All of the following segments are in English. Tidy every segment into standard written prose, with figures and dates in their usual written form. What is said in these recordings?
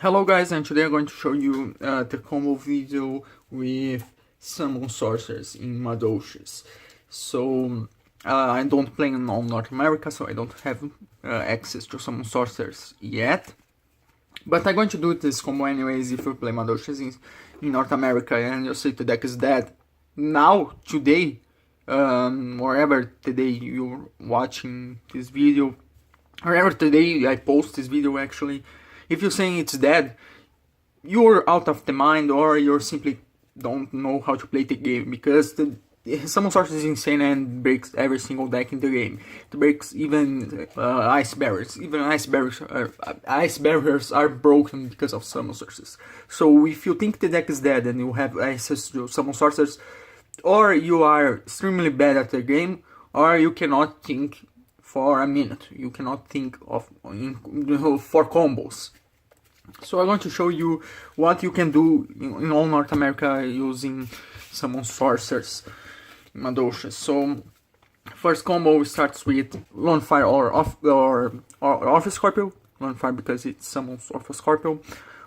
Hello guys, and today I'm going to show you the combo video with Summon Sorceress in Madolche. So I don't play in North America, so I don't have access to Summon Sorceress yet. But I'm going to do this combo anyways if you play Madolche in North America and you say the deck is dead. Now, today, wherever today you're watching this video, wherever today I post this video actually, if you're saying it's dead, you're out of the mind or you simply don't know how to play the game, because Summon Sorceress is insane and breaks every single deck in the game. It breaks even ice barriers. Even ice barriers are broken because of Summon Sorceress. So if you think the deck is dead and you have access to Summon Sorceress, or you are extremely bad at the game, or you cannot think for a minute. You cannot think of for combos. So I'm going to show you what you can do in all North America using Summon Sorceress in Madolche. So first combo starts with Lone Fire or Off Scorpio. Lone Fire because it summons Off Scorpio,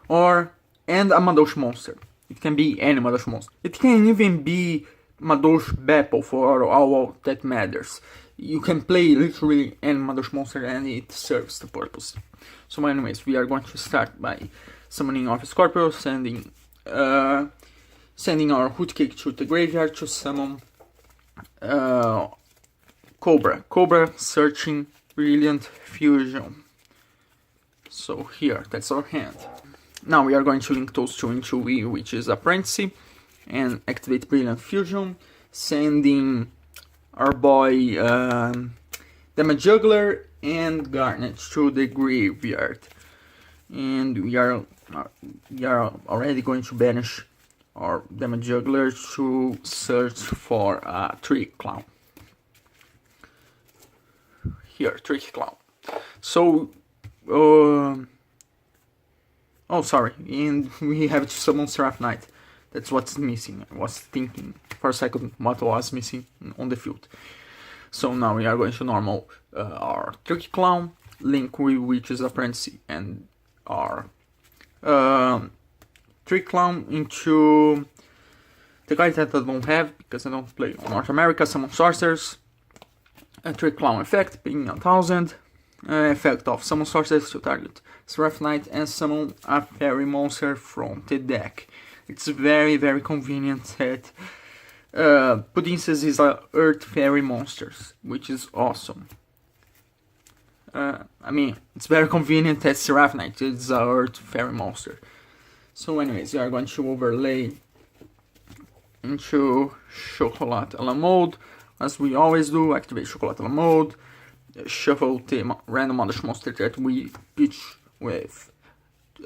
and a Madolche monster. It can be any Madolche monster. It can even be Madolche Beppo for all that matters. You can play literally any Madolche monster and it serves the purpose. So anyways, we are going to start by summoning Off Scorpio, sending our Hoodcake to the graveyard to summon Cobra. Cobra searching Brilliant Fusion. So here, that's our hand. Now we are going to link those two into E, which is Apprentice, and activate Brilliant Fusion, sending our boy the Juggler and Garnet to the graveyard. And we are already going to banish our Damage Juggler to search for a Trick Clown. Here, Trick Clown. So, oh sorry, and we have to summon Seraph Knight. That's what's missing. I was thinking for a second what was missing on the field. So now we are going to normal our Trick Clown, link with Witch's Apprentice and our Trick Clown into the card that I don't have because I don't play on North America. Summon Sorceress, a Trick Clown effect, paying 1000. Effect of Summon Sorceress to target Seraph Knight and summon a fairy monster from the deck. It's very convenient that Puddinces is a Earth Fairy monsters, which is awesome. I mean, it's very convenient that Seraph Knight is a Earth Fairy monster. So anyways, we are going to overlay into Chocolate a la mode, as we always do. Activate Chocolate a la mode, shuffle the random Madolche monster that we pitch with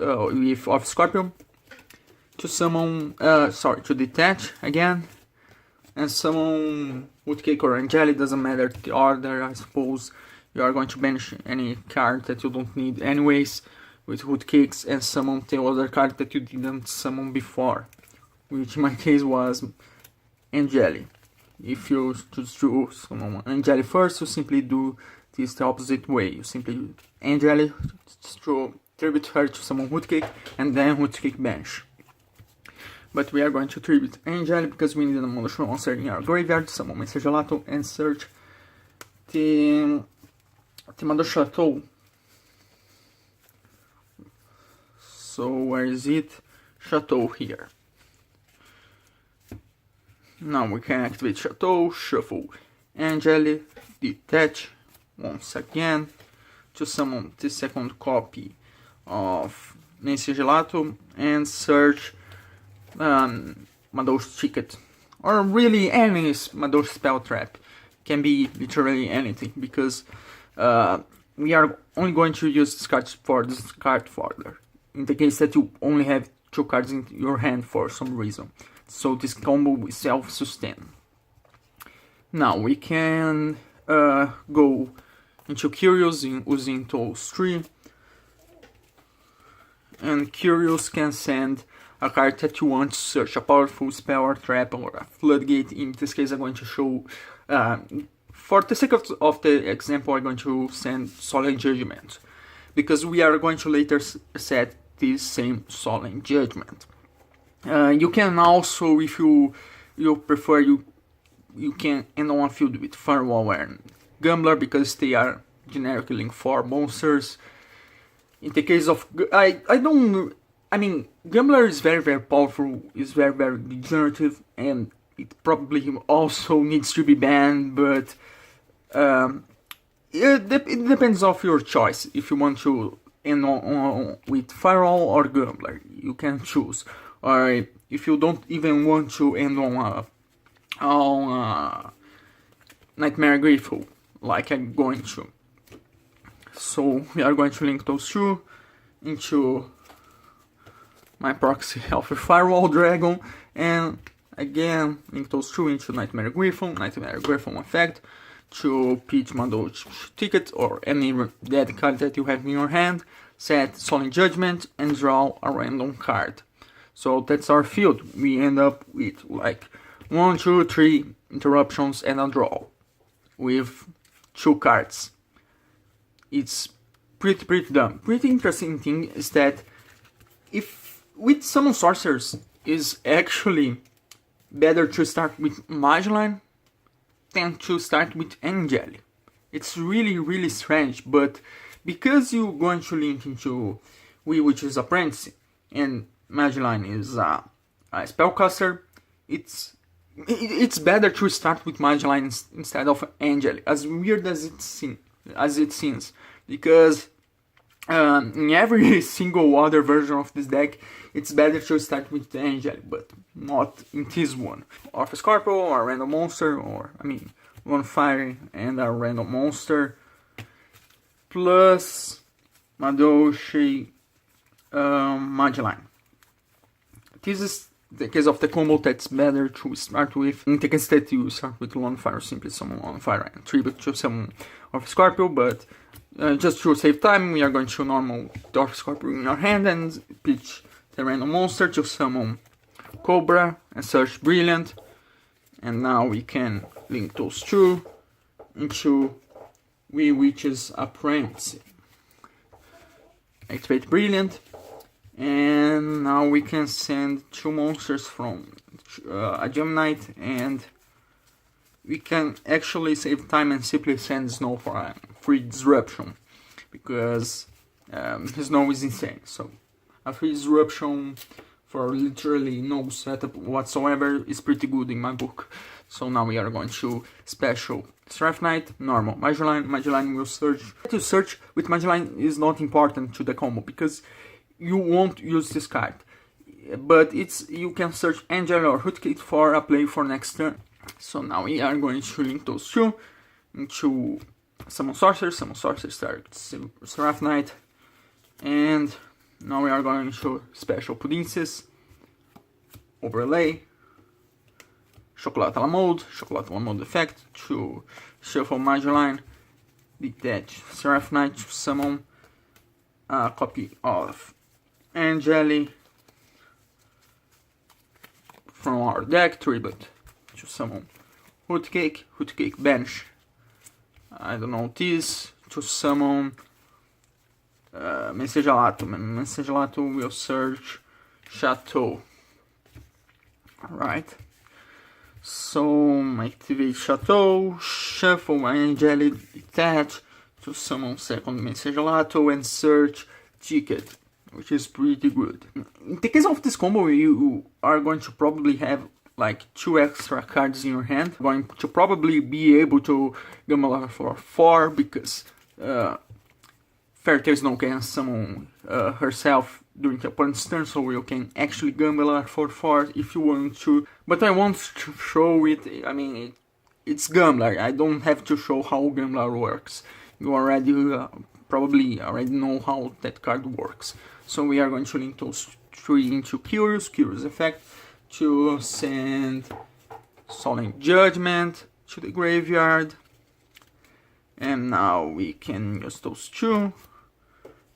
Off Scorpio, to summon, to detach again, and summon Woodcake or Angeli, doesn't matter the order. I suppose you are going to banish any card that you don't need anyways with Woodcakes and summon the other card that you didn't summon before, which in my case was Angeli. If you choose to summon Angeli first, you simply do this the opposite way. You simply Angeli to tribute her to summon Woodcake and then Woodcake banish. But we are going to tribute Angeli because we need a Madolche monster in our graveyard, summon Mr. Gelato and search the Madolche. So where is it? Chateau here. Now we can activate Chateau, shuffle Angeli, detach once again to summon the second copy of Mr. Gelato and search Madolche ticket, or really any Madolche spell trap. Can be literally anything, because we are only going to use this card for this card fodder in the case that you only have 2 cards in your hand for some reason. So this combo will self-sustain. Now we can go into Curious using those 3, and Curious can send a card that you want to search, a powerful spell or trap or a floodgate. In this case I'm going to show, for the sake of the example, I'm going to send Solemn Judgment. because we are going to later set this same Solemn Judgment. You can also, if you prefer, you can end on a field with Firewall and Gambler, because they are generically linked for monsters. In the case of I mean, Gambler is very powerful, is very degenerative, and it probably also needs to be banned, but it depends of your choice. If you want to end on with Firewall or Gambler, you can choose. Or if you don't even want to end on Nightmare Griffle, like I'm going to. So we are going to link those two into my proxy of a Firewall Dragon, and again link those two into Nightmare Griffon effect to pitch Madolche ticket or any dead card that you have in your hand, set Solemn Judgment, and draw a random card. So that's our field. We end up with like 1, 2, 3 interruptions and a draw with 2 cards. It's pretty dumb. Pretty interesting thing is that if with Summon Sorceress is actually better to start with Magellan than to start with Angeli. It's really strange, but because you're going to link into Witch's Apprentice and Magellan is a spellcaster, it's better to start with Magellan instead of Angeli, as weird as it seems, because in every single other version of this deck, it's better to start with the Angel, but not in this one. Or a Scorpio, or a random monster, or, I mean, 1 fire and a random monster, plus Madolche, Magellan. This is the case of the combo that's better to start with. In the case that you start with 1 fire, simply summon 1 fire and tribute to summon of Scorpio, but just to save time, we are going to normal Dwarf Scorpio in our hand and pitch the random monster to summon Cobra and search Brilliant. And now we can link those two into Witch's Apprentice. Activate Brilliant. And now we can send 2 monsters from a Gem Knight, and we can actually save time and simply send Snow for a free disruption, because Snow is insane. So a free disruption for literally no setup whatsoever is pretty good in my book. So now we are going to special Strife Knight, normal Magellan. Magellan will search. To search with Magellan is not important to the combo, because you won't use this card, but you can search Angel or Hootkit for a play for next turn. So now we are going to link those two into Summon Sorceress. Summon Sorceress starts Seraph Knight, and now we are going to special Pudinces, overlay, Chocolate la mode effect to shuffle Magellan, detach Seraph Knight to summon a copy of Angeli from our deck, tribute to summon Hootcake banish, I don't know this, to summon Mensagelato will search Chateau. Alright, so activate Chateau, shuffle Angeli, detach to summon second Mensagelato and search Ticket, which is pretty good. In the case of this combo, you are going to probably have like 2 extra cards in your hand. You're going to probably be able to gamble for 4, because Fairytale Snow can summon herself during the opponent's turn, so you can actually gamble for 4 if you want to. But I want to show it, I mean, it's Gambler. I don't have to show how Gambler works. You already probably already know how that card works. So we are going to link those 3 into Curious effect to send Solemn Judgment to the graveyard. And now we can use those 2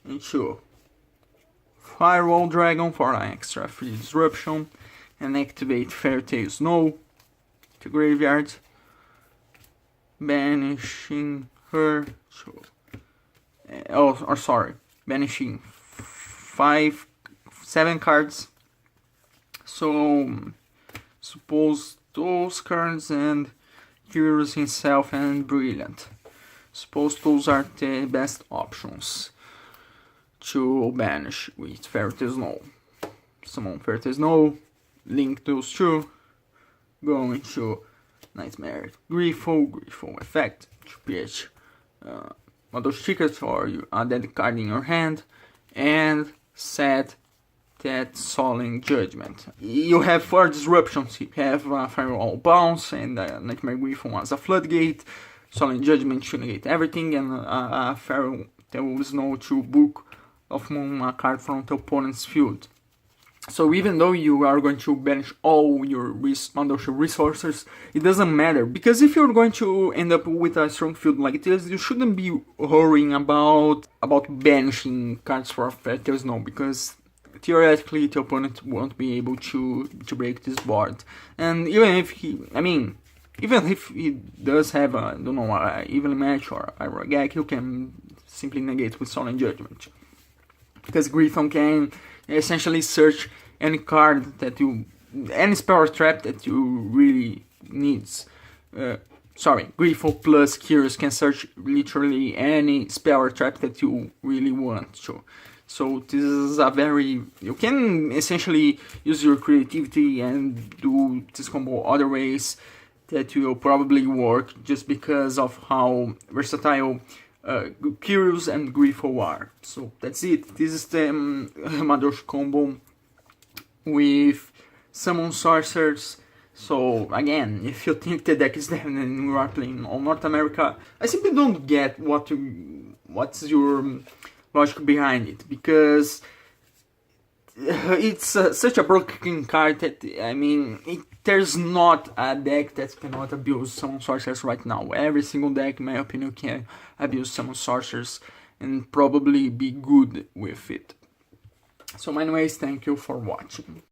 into Firewall Dragon for an extra free disruption, and activate Fairytale Snow to graveyard, banishing her to banishing 5 7 cards. So suppose those cards and Curious himself and Brilliant. Suppose those are the best options to banish with Fairy Tail Snow. Summon Fairy Tail Snow, link those two, go into Nightmare Griffo effect to create Madolche tickets, or you add that card in your hand and set that Solemn Judgment. You have 4 disruptions. You have Firewall Bounce and Nightmare Griffon as a floodgate, Solemn Judgment to negate everything, and Fairy Tail Snow to book of Moon a card from the opponent's field. So even though you are going to banish all your Madolche resources, it doesn't matter, because if you're going to end up with a strong field like this, you shouldn't be worrying about banishing cards for Fairy Tail Snow, because theoretically the opponent won't be able to break this board. And even if he does have a, a evil match or a Ragak, you can simply negate with Solemn Judgment, because Griffon can essentially search any card any spell or trap that you really needs. Griffon plus Curious can search literally any spell or trap that you really want to. So this is you can essentially use your creativity and do this combo other ways that will probably work, just because of how versatile Curious and Griffo are. So that's it. This is the Madolche combo with Summon Sorceress. So again, if you think the deck is dead and you are playing on North America, I simply don't get what's your logic behind it, because it's such a broken card that, there's not a deck that cannot abuse Summon Sorceress right now. Every single deck, in my opinion, can abuse Summon Sorceress and probably be good with it. So anyways, thank you for watching.